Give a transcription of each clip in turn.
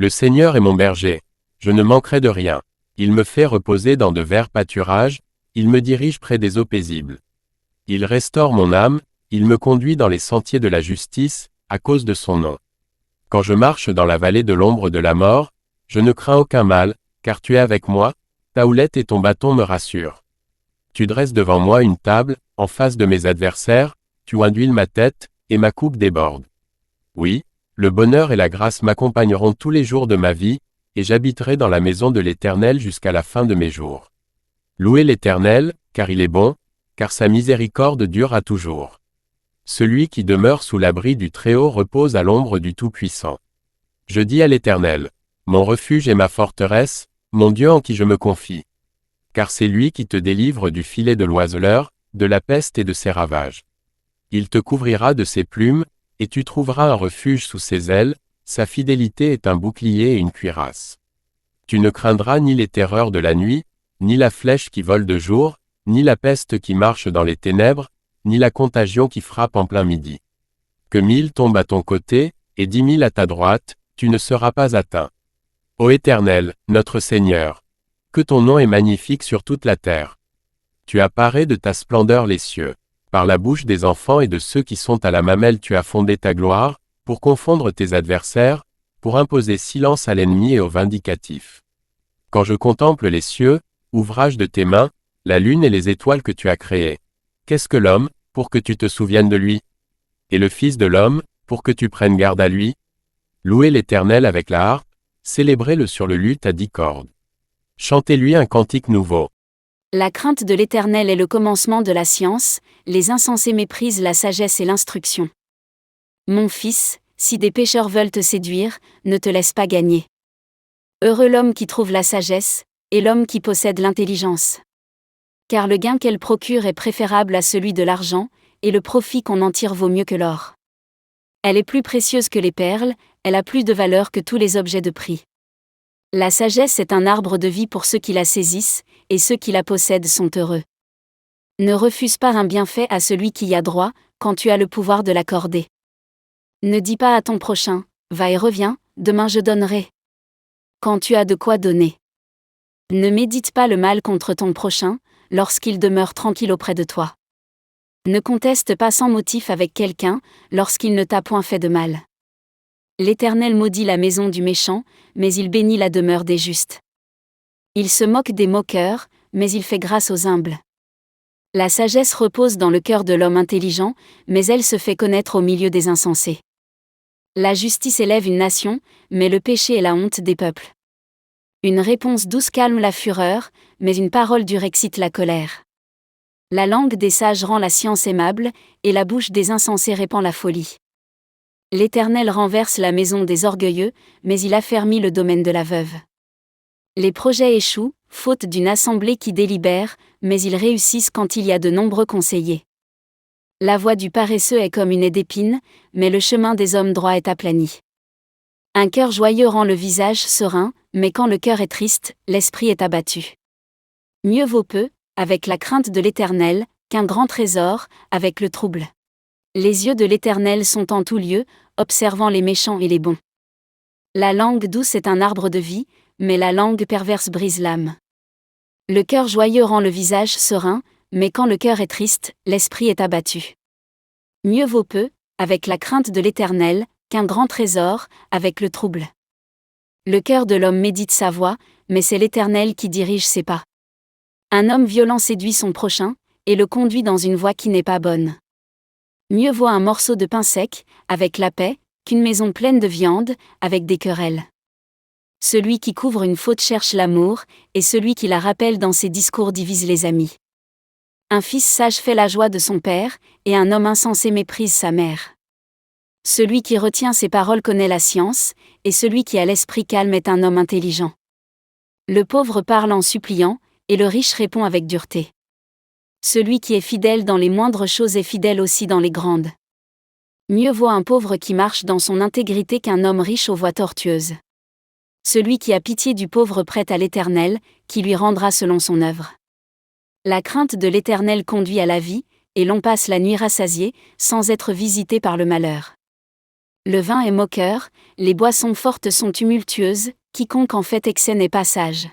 Le Seigneur est mon berger. Je ne manquerai de rien. Il me fait reposer dans de verts pâturages, il me dirige près des eaux paisibles. Il restaure mon âme, il me conduit dans les sentiers de la justice, à cause de son nom. Quand je marche dans la vallée de l'ombre de la mort, je ne crains aucun mal, car tu es avec moi, ta houlette et ton bâton me rassurent. Tu dresses devant moi une table, en face de mes adversaires, tu induis ma tête, et ma coupe déborde. Oui, le bonheur et la grâce m'accompagneront tous les jours de ma vie, et j'habiterai dans la maison de l'Éternel jusqu'à la fin de mes jours. Louez l'Éternel, car il est bon, car sa miséricorde dure à toujours. Celui qui demeure sous l'abri du Très-Haut repose à l'ombre du Tout-Puissant. Je dis à l'Éternel, mon refuge et ma forteresse, mon Dieu en qui je me confie. Car c'est lui qui te délivre du filet de l'oiseleur, de la peste et de ses ravages. Il te couvrira de ses plumes, et tu trouveras un refuge sous ses ailes, sa fidélité est un bouclier et une cuirasse. Tu ne craindras ni les terreurs de la nuit, ni la flèche qui vole de jour, ni la peste qui marche dans les ténèbres, ni la contagion qui frappe en plein midi. Que 1000 tombent à ton côté, et 10 000 à ta droite, tu ne seras pas atteint. Ô Éternel, notre Seigneur, que ton nom est magnifique sur toute la terre. Tu as paré de ta splendeur les cieux. Par la bouche des enfants et de ceux qui sont à la mamelle tu as fondé ta gloire, pour confondre tes adversaires, pour imposer silence à l'ennemi et au vindicatif. Quand je contemple les cieux, ouvrage de tes mains, la lune et les étoiles que tu as créées. Qu'est-ce que l'homme, pour que tu te souviennes de lui? Et le Fils de l'homme, pour que tu prennes garde à lui? Louez l'Éternel avec la harpe, célébrez-le sur le luth à 10 cordes. Chantez-lui un cantique nouveau. La crainte de l'Éternel est le commencement de la science, les insensés méprisent la sagesse et l'instruction. Mon fils, si des pécheurs veulent te séduire, ne te laisse pas gagner. Heureux l'homme qui trouve la sagesse, et l'homme qui possède l'intelligence. Car le gain qu'elle procure est préférable à celui de l'argent, et le profit qu'on en tire vaut mieux que l'or. Elle est plus précieuse que les perles, elle a plus de valeur que tous les objets de prix. La sagesse est un arbre de vie pour ceux qui la saisissent, et ceux qui la possèdent sont heureux. Ne refuse pas un bienfait à celui qui y a droit, quand tu as le pouvoir de l'accorder. Ne dis pas à ton prochain, va et reviens, demain je donnerai. Quand tu as de quoi donner. Ne médite pas le mal contre ton prochain, lorsqu'il demeure tranquille auprès de toi. Ne conteste pas sans motif avec quelqu'un, lorsqu'il ne t'a point fait de mal. L'Éternel maudit la maison du méchant, mais il bénit la demeure des justes. Il se moque des moqueurs, mais il fait grâce aux humbles. La sagesse repose dans le cœur de l'homme intelligent, mais elle se fait connaître au milieu des insensés. La justice élève une nation, mais le péché est la honte des peuples. Une réponse douce calme la fureur, mais une parole dure excite la colère. La langue des sages rend la science aimable, et la bouche des insensés répand la folie. L'Éternel renverse la maison des orgueilleux, mais il affermit le domaine de la veuve. Les projets échouent, faute d'une assemblée qui délibère, mais ils réussissent quand il y a de nombreux conseillers. La voie du paresseux est comme une haie d'épines, mais le chemin des hommes droits est aplani. Un cœur joyeux rend le visage serein, mais quand le cœur est triste, l'esprit est abattu. Mieux vaut peu, avec la crainte de l'Éternel, qu'un grand trésor, avec le trouble. Les yeux de l'Éternel sont en tout lieu, observant les méchants et les bons. La langue douce est un arbre de vie, mais la langue perverse brise l'âme. Le cœur joyeux rend le visage serein, mais quand le cœur est triste, l'esprit est abattu. Mieux vaut peu, avec la crainte de l'Éternel, qu'un grand trésor, avec le trouble. Le cœur de l'homme médite sa voie, mais c'est l'Éternel qui dirige ses pas. Un homme violent séduit son prochain, et le conduit dans une voie qui n'est pas bonne. Mieux vaut un morceau de pain sec, avec la paix, qu'une maison pleine de viande, avec des querelles. Celui qui couvre une faute cherche l'amour, et celui qui la rappelle dans ses discours divise les amis. Un fils sage fait la joie de son père, et un homme insensé méprise sa mère. Celui qui retient ses paroles connaît la science, et celui qui a l'esprit calme est un homme intelligent. Le pauvre parle en suppliant, et le riche répond avec dureté. Celui qui est fidèle dans les moindres choses est fidèle aussi dans les grandes. Mieux vaut un pauvre qui marche dans son intégrité qu'un homme riche aux voies tortueuses. Celui qui a pitié du pauvre prête à l'Éternel, qui lui rendra selon son œuvre. La crainte de l'Éternel conduit à la vie, et l'on passe la nuit rassasié, sans être visité par le malheur. Le vin est moqueur, les boissons fortes sont tumultueuses, quiconque en fait excès n'est pas sage.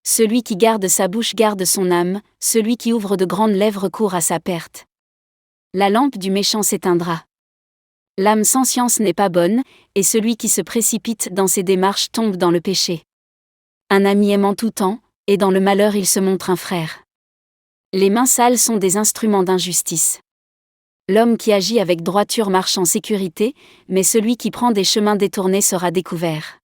Celui qui garde sa bouche garde son âme, celui qui ouvre de grandes lèvres court à sa perte. La lampe du méchant s'éteindra. L'âme sans science n'est pas bonne, et celui qui se précipite dans ses démarches tombe dans le péché. Un ami aime en tout temps, et dans le malheur il se montre un frère. Les mains sales sont des instruments d'injustice. L'homme qui agit avec droiture marche en sécurité, mais celui qui prend des chemins détournés sera découvert.